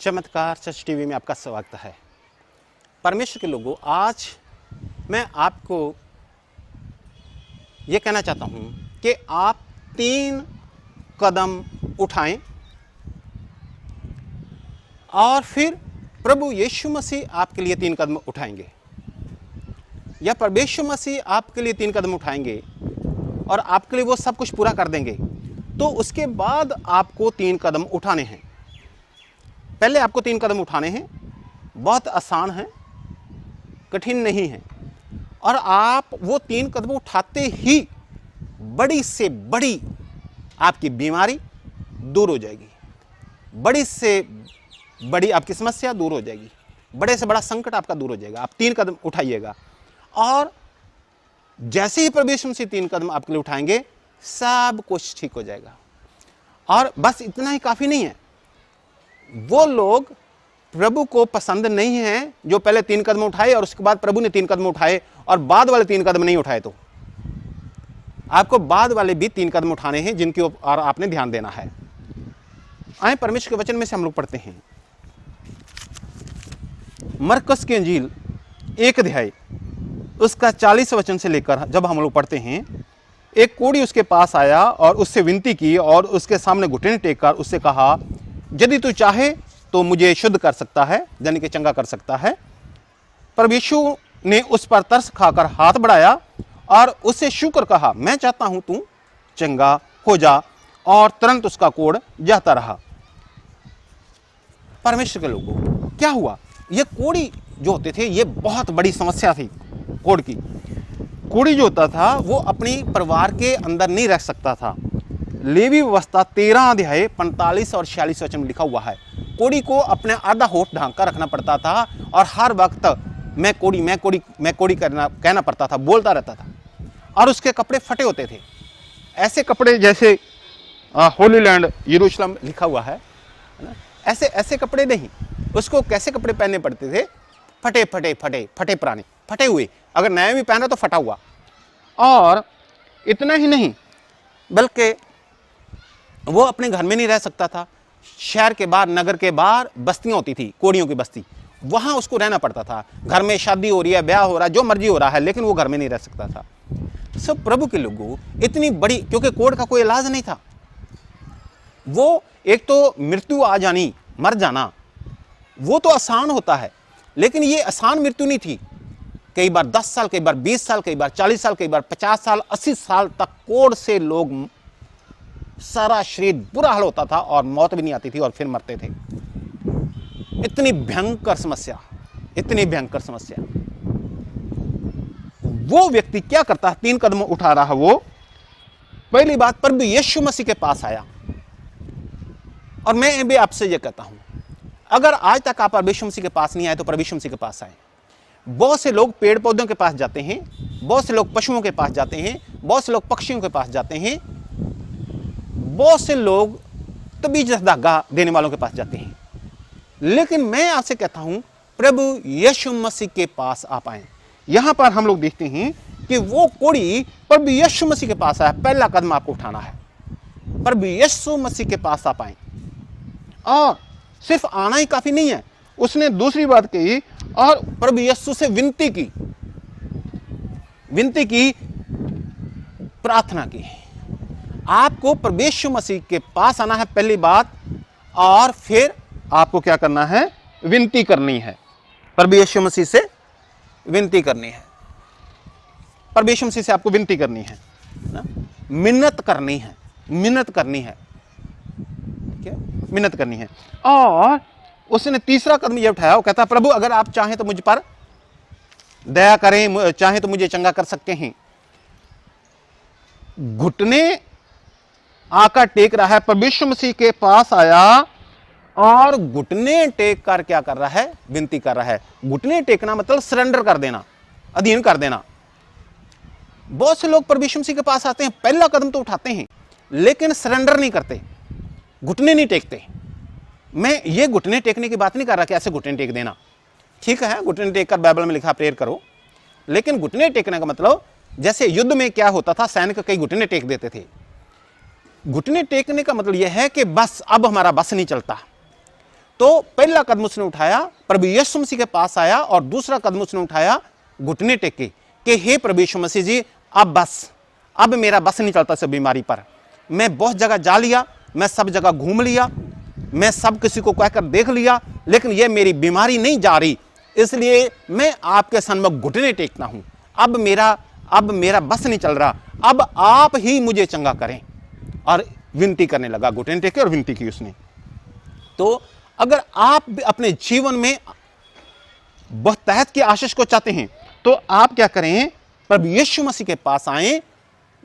चमत्कार church TV में आपका स्वागत है। परमेश्वर के लोगों, आज मैं आपको ये कहना चाहता हूँ कि आप 3 कदम उठाएं और फिर प्रभु यीशु मसीह आपके लिए 3 कदम उठाएंगे, या परमेश्वर मसीह आपके लिए 3 कदम उठाएंगे और आपके लिए वो सब कुछ पूरा कर देंगे। तो उसके बाद आपको 3 कदम उठाने हैं। पहले आपको 3 कदम उठाने हैं, बहुत आसान है, कठिन नहीं है, और आप वो 3 कदम उठाते ही बड़ी से बड़ी आपकी बीमारी दूर हो जाएगी, बड़ी से बड़ी आपकी समस्या दूर हो जाएगी, बड़े से बड़ा संकट आपका दूर हो जाएगा। आप 3 कदम उठाइएगा और जैसे ही परमेश्वर मसीह 3 कदम आपके लिए उठाएंगे, सब कुछ ठीक हो जाएगा। और बस इतना ही काफ़ी नहीं है। वो लोग प्रभु को पसंद नहीं हैं जो पहले 3 कदम उठाए और उसके बाद प्रभु ने 3 कदम उठाए और बाद वाले 3 कदम नहीं उठाए। तो आपको बाद वाले भी 3 कदम उठाने हैं जिनके ऊपर आपने ध्यान देना है। आए परमेश्वर के वचन में से हम लोग पढ़ते हैं मरकुस की इंजील 1 अध्याय उसका 40 वचन से लेकर जब हम लोग पढ़ते हैं, एक कोढ़ी उसके पास आया और उससे विनती की और उसके सामने घुटने टेककर उससे कहा, यदि तू चाहे तो मुझे शुद्ध कर सकता है, यानी कि चंगा कर सकता है। पर यीशु ने उस पर तरस खाकर हाथ बढ़ाया और उससे शुक्र कहा, मैं चाहता हूं तू चंगा हो जा, और तुरंत उसका कोढ़ जाता रहा। परमेश्वर के लोगों, क्या हुआ? ये कोढ़ी जो होते थे, ये बहुत बड़ी समस्या थी। कोढ़ की कोढ़ी जो होता था वो अपनी परिवार के अंदर नहीं रह सकता था। लेवी व्यवस्था 13 अध्याय 45 और 46 वचन में लिखा हुआ है, कोढ़ी को अपने आधा होठ ढांक कर रखना पड़ता था और हर वक्त मैं कोढ़ी कहना पड़ता था, बोलता रहता था। और उसके कपड़े फटे होते थे, ऐसे कपड़े जैसे होली लैंड यरूशलेम लिखा हुआ है ना, ऐसे कपड़े नहीं। उसको कैसे कपड़े पहनने पड़ते थे? फटे पुराने, फटे हुए। अगर नया भी पहना तो फटा हुआ। और इतना ही नहीं, बल्कि वो अपने घर में नहीं रह सकता था। शहर के बाहर, नगर के बाहर बस्तियां होती थी, कोढ़ियों की बस्ती, वहां उसको रहना पड़ता था। घर में शादी हो रही है, ब्याह हो रहा है, जो मर्जी हो रहा है, लेकिन वो घर में नहीं रह सकता था। सब प्रभु के लोगों, इतनी बड़ी, क्योंकि कोढ़ का कोई इलाज नहीं था। वो एक तो मृत्यु आ जानी, मर जाना, वो तो आसान होता है, लेकिन ये आसान मृत्यु नहीं थी। कई बार 10 साल, कई बार 20 साल, कई बार 40 साल, कई बार 50 साल, 80 साल तक कोढ़ से लोग, सारा शरीर बुरा हाल होता था और मौत भी नहीं आती थी और फिर मरते थे। इतनी भयंकर समस्या, इतनी भयंकर समस्या। वो व्यक्ति क्या करता है? 3 कदम उठा रहा। वो पहली बात, प्रभु यीशु मसीह के पास आया। और मैं भी आपसे यह कहता हूं, अगर आज तक आप परमेश्वर मसीह के पास नहीं आए तो परमेश्वर मसीह के पास आए। बहुत से लोग पेड़ पौधों के पास जाते हैं, बहुत से लोग पशुओं के पास जाते हैं, बहुत से लोग पक्षियों के पास जाते हैं, बहुत से लोग तबीयत धागा देने वालों के पास जाते हैं। लेकिन मैं आपसे कहता हूं, प्रभु यीशु मसीह के पास आप आए। यहां पर हम लोग देखते हैं कि वो कोढ़ी प्रभु यीशु मसीह के पास आया। पहला कदम आपको उठाना है, प्रभु यीशु मसीह के पास आप आए। और सिर्फ आना ही काफी नहीं है, उसने दूसरी बात कही और प्रभु यीशु से विनती की, प्रार्थना की। आपको परमेश्वर मसीह के पास आना है, पहली बात, और फिर आपको क्या करना है? विनती करनी है। परमेश्वर मसीह से विनती करनी है। परमेश्वर मसीह से आपको विनती करनी है ना? मिन्नत करनी है, मिन्नत करनी है, क्या? मिन्नत करनी है। और उसने तीसरा कदम यह उठाया, वो कहता, प्रभु अगर आप चाहें तो मुझ पर दया करें, चाहें तो मुझे चंगा कर सकते हैं। घुटने आकर टेक रहा है, परमेश्वर मसीह के पास आया और घुटने टेक कर क्या कर रहा है? विनती कर रहा है। घुटने टेकना मतलब सरेंडर कर देना, अधीन कर देना। बहुत से लोग परमेश्वर मसीह के पास आते हैं, पहला कदम तो उठाते हैं, लेकिन सरेंडर नहीं करते, घुटने नहीं टेकते। मैं ये घुटने टेकने की बात नहीं कर रहा कि ऐसे घुटने टेक देना, ठीक है, घुटने टेक कर बाइबल में लिखा प्रेयर करो, लेकिन घुटने टेकने का मतलब, जैसे युद्ध में क्या होता था, सैनिक कई घुटने टेक देते थे। घुटने टेकने का मतलब यह है कि बस अब हमारा बस नहीं चलता, तो पहला कदम उसने उठाया, प्रभु यीशु मसीह के पास आया, और दूसरा कदम उसने उठाया घुटने टेके कि हे प्रभु यीशु मसीह जी, अब मेरा बस नहीं चलता इस बीमारी पर। मैं बहुत जगह जा लिया, मैं सब जगह घूम लिया, मैं सब किसी को कहकर देख लिया, लेकिन यह मेरी बीमारी नहीं जा रही, इसलिए मैं आपके सन्मुख घुटने टेकता हूं। अब मेरा बस नहीं चल रहा, अब आप ही मुझे चंगा करें। और विनती करने लगा, घुटने टेके और विनती की उसने। तो अगर आप भी अपने जीवन में बहुतायत की आशीष को चाहते हैं तो आप क्या करें, प्रभु यीशु मसीह के पास आए,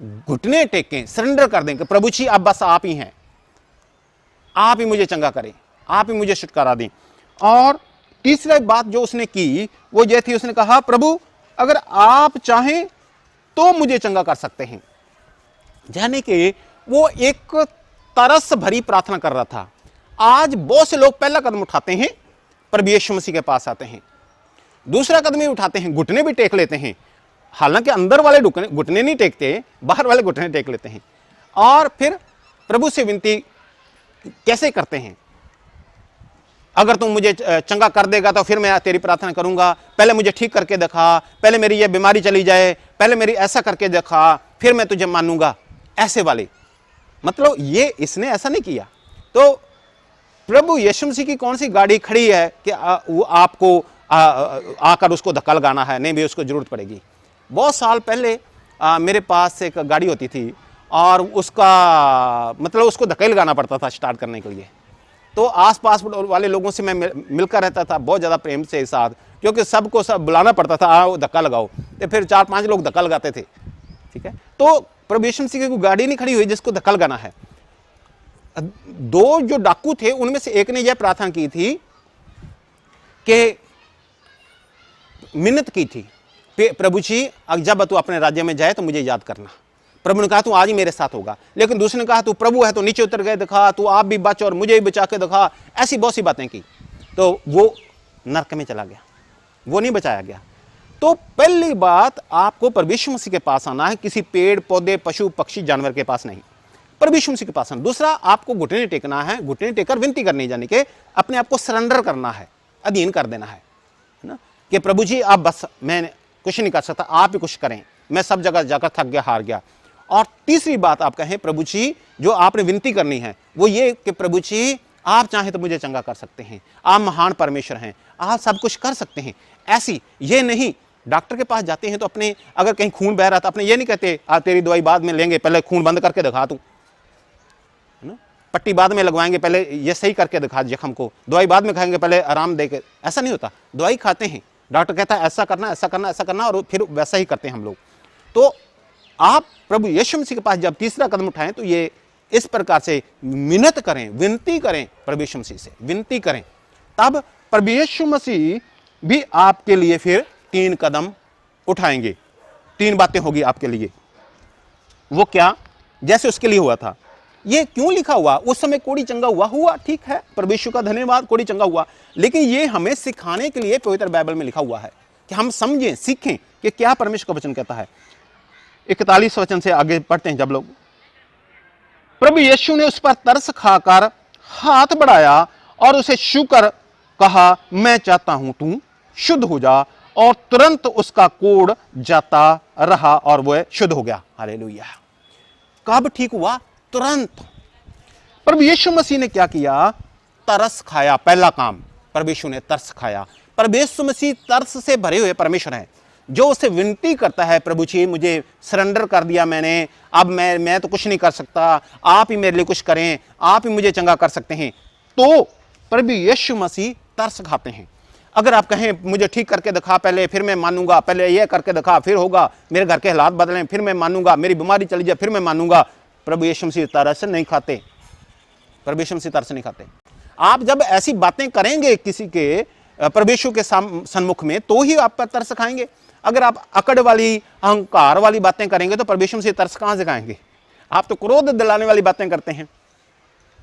घुटने टेकें, सरेंडर कर दें कि प्रभु जी अब बस आप ही हैं, आप ही मुझे चंगा करें, आप ही मुझे छुटकारा दें। और तीसरी बात जो उसने की वो ये थी, उसने कहा प्रभु अगर आप चाहें तो मुझे चंगा कर सकते हैं। यानी कि वो एक तरस भरी प्रार्थना कर रहा था। आज बहुत से लोग पहला कदम उठाते हैं, प्रभु यीशु मसीह के पास आते हैं, दूसरा कदम ही उठाते हैं, घुटने भी टेक लेते हैं, हालांकि अंदर वाले घुटने नहीं टेकते, बाहर वाले घुटने टेक लेते हैं, और फिर प्रभु से विनती कैसे करते हैं, अगर तुम मुझे चंगा कर देगा तो फिर मैं तेरी प्रार्थना करूंगा, पहले मुझे ठीक करके दिखा, पहले मेरी ये बीमारी चली जाए, पहले मेरी ऐसा करके दिखा, फिर मैं तुझे मानूंगा। ऐसे वाले, मतलब ये इसने ऐसा नहीं किया। तो प्रभु यीशु मसीह की कौन सी गाड़ी खड़ी है कि वो आपको आकर उसको धक्का लगाना है? नहीं भी, उसको जरूरत पड़ेगी। बहुत साल पहले मेरे पास एक गाड़ी होती थी, और उसका मतलब उसको धक्का ही लगाना पड़ता था स्टार्ट करने के लिए। तो आसपास वाले लोगों से मैं मिलकर रहता था बहुत ज़्यादा प्रेम से साथ, क्योंकि सबको सब बुलाना पड़ता था, आओ धक्का लगाओ, तो फिर 4-5 लोग धक्का लगाते थे। ठीक है, तो प्रभु यीशु मसीह की कोई गाड़ी नहीं खड़ी हुई जिसको धक्का लगाना है। 2 जो डाकू थे उनमें से एक ने यह प्रार्थना की थी कि मिन्नत की थी, प्रभु जी जब तू अपने राज्य में जाए तो मुझे याद करना। प्रभु ने कहा तू आज ही मेरे साथ होगा। लेकिन दूसरे ने कहा तू प्रभु है तो नीचे उतर गए दिखा, तू आप भी बच और मुझे भी बचा के दिखा। ऐसी बहुत सी बातें की, तो वो नरक में चला गया, वो नहीं बचाया गया। तो पहली बात, आपको प्रभु यीशु मसीह के पास आना है, किसी पेड़ पौधे पशु पक्षी जानवर के पास नहीं, प्रभु यीशु मसीह के पास आना। दूसरा, आपको घुटने टेकना है, घुटने टेकर विनती करनी, जाने के अपने आप को सरेंडर करना है, अधीन कर देना है ना, कि प्रभु जी आप बस, मैं कुछ नहीं कर सकता, आप ही कुछ करें, मैं सब जगह जाकर थक गया, हार गया। और तीसरी बात आप कहें, प्रभु जी जो आपने विनती करनी है वो ये कि प्रभु जी आप चाहें तो मुझे चंगा कर सकते हैं, आप महान परमेश्वर हैं, आप सब कुछ कर सकते हैं। ऐसी ये नहीं, डॉक्टर के पास जाते हैं तो अपने अगर कहीं खून बह रहा था अपने ये नहीं कहते तेरी दवाई बाद में लेंगे, पहले खून बंद करके दिखा तू, है ना, पट्टी बाद में लगवाएंगे, पहले ये सही करके दिखा जख्म को, दवाई बाद में खाएंगे, पहले आराम देके। ऐसा नहीं होता, दवाई खाते हैं, डॉक्टर कहता है ऐसा करना ऐसा करना ऐसा करना, और फिर वैसा ही करते हैं हम लोग। तो आप प्रभु यीशु मसीह के पास जब तीसरा कदम उठाएं तो ये इस प्रकार से मिन्नत करें, विनती करें, प्रभु यीशु मसीह से विनती करें, तब प्रभु यीशु मसीह भी आपके लिए फिर 3 कदम उठाएंगे। 3 बातें होगी आपके लिए। वो क्या? जैसे उसके लिए हुआ था। ये क्यों लिखा हुआ? उस समय कोढ़ी चंगा हुआ, ठीक है, प्रभु यीशु का धन्यवाद, कोढ़ी चंगा हुआ, लेकिन ये हमें सिखाने के लिए पवित्र बाइबल में लिखा हुआ है कि हम समझें, सीखें कि क्या परमेश्वर का वचन कहता है। 41 वचन से आगे पढ़ते हैं जब लोग, प्रभु यीशु ने उस पर तरस खाकर हाथ बढ़ाया और उसे छूकर कहा, मैं चाहता हूं तू शुद्ध हो जा, और तुरंत उसका कोढ़ जाता रहा और वह शुद्ध हो गया। हालेलुया। कब ठीक हुआ? तुरंत। प्रभु यीशु मसीह ने क्या किया? तरस खाया। पहला काम, प्रभु यीशु ने तरस खाया। प्रभु यीशु मसीह तरस से भरे हुए परमेश्वर हैं, जो उसे विनती करता है, प्रभु जी मुझे सरेंडर कर दिया मैंने, अब मैं तो कुछ नहीं कर सकता, आप ही मेरे लिए कुछ करें, आप ही मुझे चंगा कर सकते हैं। तो प्रभु यीशु मसीह तरस खाते हैं। अगर आप कहें मुझे ठीक करके दिखा पहले, फिर मैं मानूंगा, पहले ये करके दिखा फिर होगा, मेरे घर के हालात बदलें फिर मैं मानूंगा, मेरी बीमारी चली जाए फिर मैं मानूंगा, प्रभु यीशु मसीह तरस नहीं खाते। प्रभु यीशु मसीह तरस नहीं खाते। आप जब ऐसी बातें करेंगे किसी के, प्रभु यीशु के सन्मुख में, तो ही आप पर तरस खाएंगे। अगर आप अकड़ वाली, अहंकार वाली बातें करेंगे तो प्रभु यीशु मसीह तरस कहां से खाएंगे? आप तो क्रोध दिलाने वाली बातें करते हैं,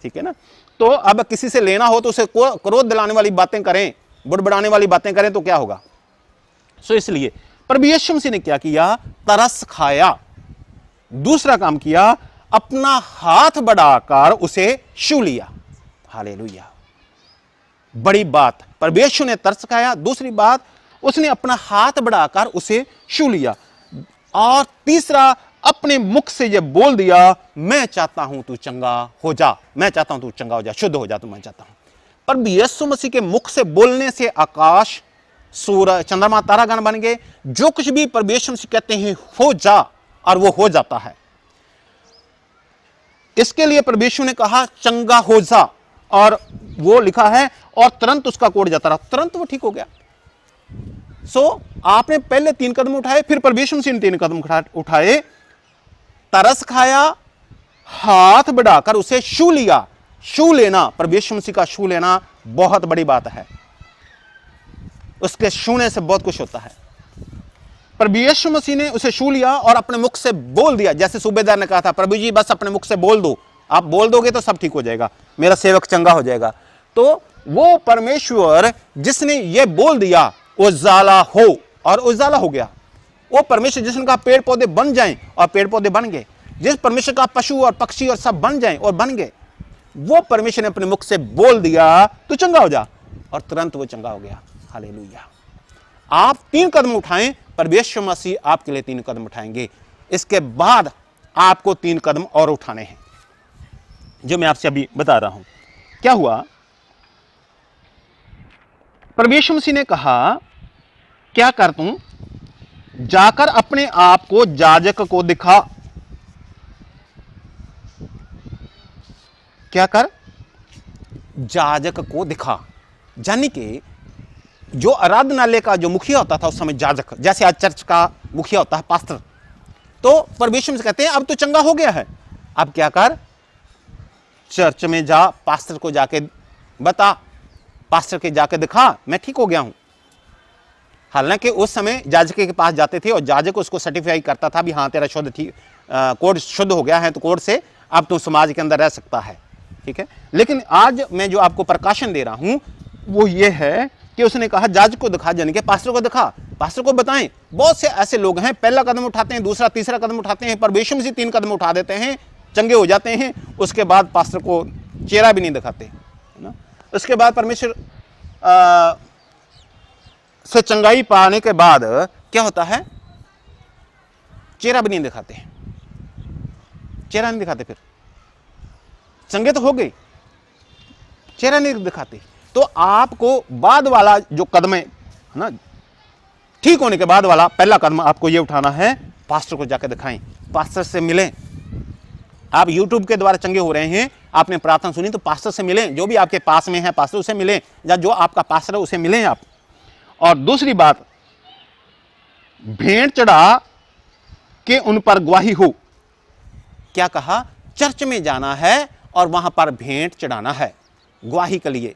ठीक है ना। तो अब किसी से लेना हो तो उसे क्रोध दिलाने वाली बातें करें, बुड़बड़ाने वाली बातें करें तो क्या होगा? सो इसलिए प्रभु यीशु मसीह ने क्या किया? तरस खाया। दूसरा काम किया, अपना हाथ बढ़ाकर उसे छू लिया। हालेलुया। बड़ी बात, परमेश्वर ने तरस खाया। दूसरी बात, उसने अपना हाथ बढ़ाकर उसे छू लिया। और तीसरा, अपने मुख से ये बोल दिया, मैं चाहता हूं तू चंगा हो जा, मैं चाहता हूं तू चंगा हो जा, शुद्ध हो जा, तो मैं चाहता हूं। पर यीशु मसीह के मुख से बोलने से आकाश, सूरज, चंद्रमा, तारागण बन गए। जो कुछ भी परमेश्वर मसीह कहते हैं हो जा, और वो हो जाता है। इसके लिए परमेश्वर ने कहा चंगा हो जा, और वो लिखा है और तुरंत उसका कोढ़ जाता रहा, तुरंत वो ठीक हो गया। आपने पहले 3 कदम उठाए, फिर परमेश्वर मसीह ने 3 कदम उठाए, तरस खाया, हाथ बढ़ाकर उसे छू लिया। छू लेना, परमेश्वर मसीह का छू लेना बहुत बड़ी बात है। उसके छूने से बहुत कुछ होता है। परमेश्वर मसीह ने उसे छू लिया और अपने मुख से बोल दिया। जैसे सूबेदार ने कहा था, प्रभु जी बस अपने मुख से बोल दो, आप बोल दोगे तो सब ठीक हो जाएगा, मेरा सेवक चंगा हो जाएगा। तो वो परमेश्वर जिसने ये बोल दिया उजाला हो, और उजाला हो गया। वो परमेश्वर जिसने कहा पेड़ पौधे बन जाएं, और पेड़ पौधे बन गए। जिस परमेश्वर का पशु और पक्षी और सब बन जाएं, और बन गए। वो परमेश्वर ने अपने मुख से बोल दिया तू चंगा हो जा, और तुरंत वो चंगा हो गया। हालेलुया। आप 3 कदम उठाएं, परमेश्वर मसीह आपके लिए 3 कदम उठाएंगे। इसके बाद आपको 3 कदम और उठाने हैं, जो मैं आपसे अभी बता रहा हूं। क्या हुआ? परमेश्वर मसीह ने कहा क्या कर तू, जाकर अपने आप को याजक को दिखा। क्या कर? याजक को दिखा। यानी कि जो आराधनालय का जो मुखिया होता था उस समय, याजक, जैसे आज चर्च का मुखिया होता है पास्टर, तो परमेश्वर से कहते हैं अब तो चंगा हो गया है, अब क्या कर, चर्च में जा, पास्टर को जाके बता, पास्टर के जाके दिखा मैं ठीक हो गया हूं। हालांकि उस समय याजक के पास जाते थे और याजक उसको सर्टिफाई करता था भी हाँ तेरा शुद्ध ठीक, कोड शुद्ध हो गया है, तो कोड से अब तू समाज के अंदर रह सकता है। ठीक है। लेकिन आज मैं जो आपको प्रकाशन दे रहा हूं वो ये है कि उसने कहा याजक को दिखा, यानी कि पास्टर को दिखा, पास्टर को बताएं। बहुत से ऐसे लोग हैं पहला कदम उठाते हैं, दूसरा तीसरा कदम उठाते हैं, परमेश्वर से 3 कदम उठा देते हैं, चंगे हो जाते हैं, उसके बाद पास्टर को चेहरा भी नहीं दिखाते, है ना। उसके बाद परमेश्वर से चंगाई पाने के बाद क्या होता है, चेहरा भी नहीं दिखाते, चेहरा नहीं दिखाते, फिर चंगे तो हो गए, चेहरा नहीं दिखाते। तो आपको बाद वाला जो कदम है ना, ठीक होने के बाद वाला पहला कदम आपको ये उठाना है, पास्टर को जाकर दिखाएं, पास्टर से मिलें। आप YouTube के द्वारा चंगे हो रहे हैं, आपने प्रार्थना सुनी, तो पास्टर से मिलें, जो भी आपके पास में है पास्टर उसे मिलें, या जो आपका पास्टर है उसे मिलें आप। और दूसरी बात, भेंट चढ़ा के उन पर गवाही हो। क्या कहा? चर्च में जाना है और वहां पर भेंट चढ़ाना है गवाही के लिए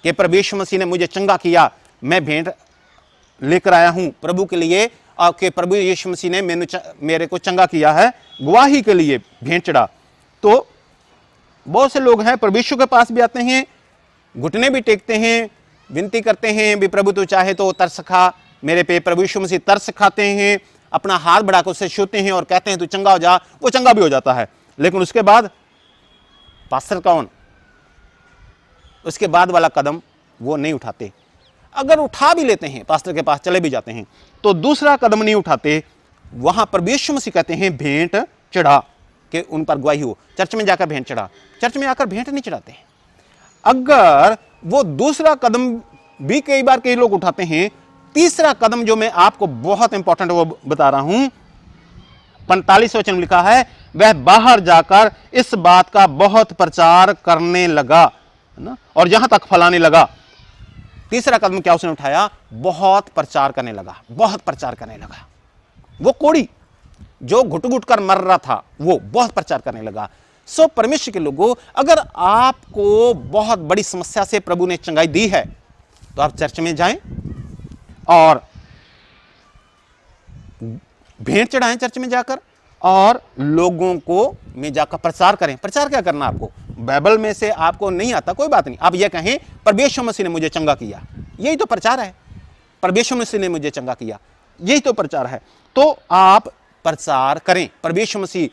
कि परमेश्वर मसीह ने मुझे चंगा किया, मैं भेंट लेकर आया हूं प्रभु के लिए, और कि प्रभु यीशु मसीह ने मेरे को चंगा किया है, गवाही के लिए भेंट चढ़ा। तो बहुत से लोग हैं परमेश्वर के पास भी आते हैं, घुटने भी टेकते हैं, विनती करते हैं भी प्रभु तू चाहे तो तरस खा मेरे पे। प्रभु यीशु मसीह तरस खाते हैं, अपना हाथ बढ़ाकर उससे छूते हैं और कहते हैं तू चंगा हो जा, वो चंगा भी हो जाता है। लेकिन उसके बाद पास्टर कौन, उसके बाद वाला कदम वो नहीं उठाते। अगर उठा भी लेते हैं, पास्टर के पास चले भी जाते हैं, तो दूसरा कदम नहीं उठाते। वहां परमेश्वर मसीह कहते हैं भेंट चढ़ा कि उन पर गवाही हो। चर्च में जाकर भेंट चढ़ा, चर्च में आकर भेंट नहीं चढ़ाते। अगर वो दूसरा कदम भी कई बार कई लोग उठाते हैं, तीसरा कदम जो मैं आपको बहुत इंपॉर्टेंट वो बता रहा हूं, 45 वचन में लिखा है, वह बाहर जाकर इस बात का बहुत प्रचार करने लगा, है ना, और यहां तक फैलाने लगा। तीसरा कदम क्या उसने उठाया? बहुत प्रचार करने लगा, बहुत प्रचार करने लगा। वो कोढ़ी जो घुट घुट कर मर रहा था, वो बहुत प्रचार करने लगा। सो परमेश्वर के लोगों, अगर आपको बहुत बड़ी समस्या से प्रभु ने चंगाई दी है, तो आप चर्च में जाएं और भेंट चढ़ाएं चर्च में जाकर, और लोगों को में जाकर प्रचार करें। प्रचार क्या करना आपको? बाइबल में से आपको नहीं आता कोई बात नहीं, आप ये कहें परमेश्वर मसीह ने मुझे चंगा किया, यही तो प्रचार है। परमेश्वर मसीह ने मुझे चंगा किया, यही तो प्रचार है। तो आप प्रचार करें। परमेश्वर मसीह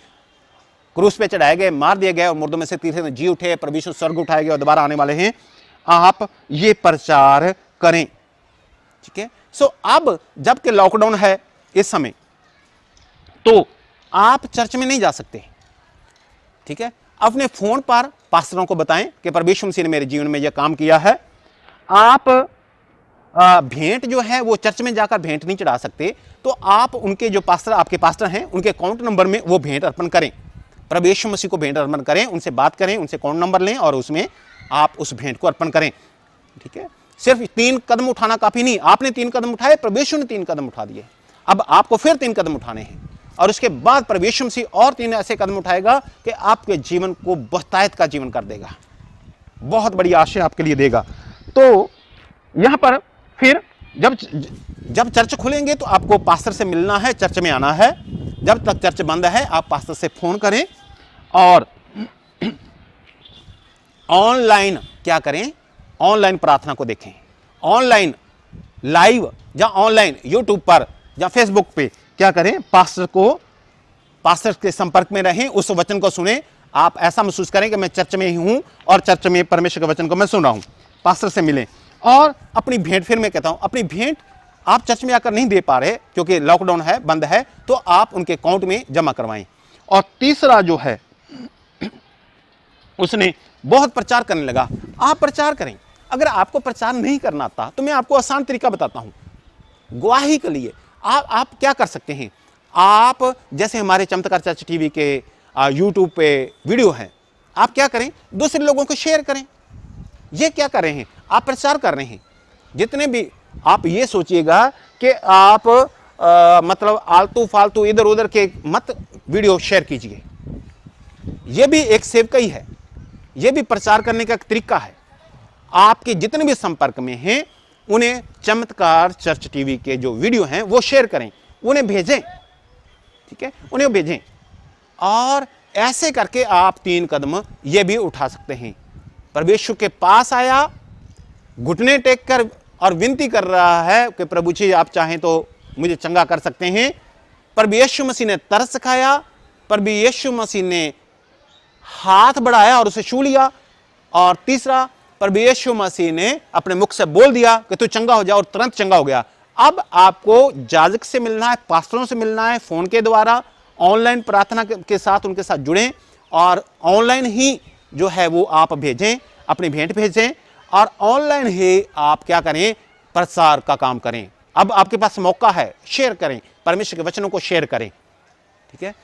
क्रूस पे चढ़ाए गए, मार दिए गए और मुर्दों में से तीसरे दिन जी उठे, परमेश्वर स्वर्ग उठाए गए और दोबारा आने वाले हैं। आप ये प्रचार करें। ठीक है। सो अब जबकि लॉकडाउन है इस समय, तो आप चर्च में नहीं जा सकते। ठीक है। अपने फोन पर पास्टरों को बताएं कि प्रभु यीशु मसीह ने मेरे जीवन में यह काम किया है। आप भेंट जो है वो चर्च में जाकर भेंट नहीं चढ़ा सकते, तो आप उनके जो पास्टर, आपके पास्टर हैं, उनके अकाउंट नंबर में वो भेंट अर्पण करें, प्रभु यीशु मसीह को भेंट अर्पण करें, उनसे बात करें, उनसे अकाउंट नंबर लें और उसमें आप उस भेंट को अर्पण करें। ठीक है। सिर्फ 3 कदम उठाना काफी नहीं। आपने 3 कदम उठाए, प्रभु यीशु ने 3 कदम उठा दिए, अब आपको फिर 3 कदम उठाने हैं, और उसके बाद प्रभु यीशु मसीह और 3 ऐसे कदम उठाएगा कि आपके जीवन को बहुतायत का जीवन कर देगा, बहुत बड़ी आशा आपके लिए देगा। तो यहां पर फिर जब चर्च खुलेंगे तो आपको पास्टर से मिलना है, चर्च में आना है। जब तक चर्च बंद है आप पास्टर से फोन करें और ऑनलाइन क्या करें, ऑनलाइन प्रार्थना को देखें, ऑनलाइन लाइव या ऑनलाइन यूट्यूब पर या फेसबुक पे क्या करें, पास्टर के संपर्क में रहें, उस वचन को सुने। आप ऐसा महसूस करें कि मैं चर्च में ही हूं और चर्च में परमेश्वर के वचन को मैं सुन रहा हूं। पास्टर से मिलें और अपनी भेंट, फिर मैं कहता हूं अपनी भेंट आप चर्च में आकर नहीं दे पा रहे क्योंकि लॉकडाउन है, बंद है, तो आप उनके अकाउंट में जमा करवाएं। और तीसरा जो है, उसने बहुत प्रचार करने लगा, आप प्रचार करें। अगर आपको प्रचार नहीं करना आता तो मैं आपको आसान तरीका बताता हूं गवाही के लिए। आप क्या कर सकते हैं, आप जैसे हमारे चमत्कार चर्च टीवी के यूट्यूब पे वीडियो हैं, आप क्या करें, दूसरे लोगों को शेयर करें। ये क्या कर रहे हैं, आप प्रचार कर रहे हैं। जितने भी आप ये सोचिएगा कि आप मतलब आलतू फालतू इधर उधर के मत वीडियो शेयर कीजिए। ये भी एक सेवकाई है, ये भी प्रचार करने का एक तरीका है। आपके जितने भी संपर्क में हैं उन्हें चमत्कार चर्च टीवी के जो वीडियो हैं वो शेयर करें, उन्हें भेजें। ठीक है, उन्हें भेजें। और ऐसे करके आप 3 कदम ये भी उठा सकते हैं। परमेश्वर के पास आया, घुटने टेक कर और विनती कर रहा है कि प्रभु जी आप चाहें तो मुझे चंगा कर सकते हैं। प्रभु यीशु मसीह ने तरस खाया, प्रभु यीशु मसीह ने हाथ बढ़ाया और उसे छू लिया। और तीसरा, प्रभु यीशु मसीह ने अपने मुख से बोल दिया कि तू चंगा हो जा, और तुरंत चंगा हो गया। अब आपको जाजक से मिलना है, पास्टरों से मिलना है, फोन के द्वारा ऑनलाइन प्रार्थना के साथ उनके साथ जुड़ें और ऑनलाइन ही जो है वो आप भेजें, अपनी भेंट भेजें और ऑनलाइन ही आप क्या करें, प्रचार का काम करें। अब आपके पास मौका है, शेयर करें, परमेश्वर के वचनों को शेयर करें। ठीक है,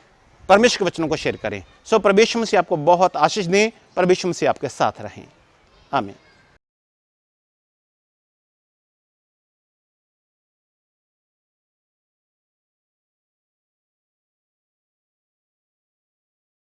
परमेश्वर के वचनों को शेयर करें। सो परमेश्वर मसीह आपको बहुत आशीष दें, परमेश्वर मसीह आपके साथ रहें। आमीन।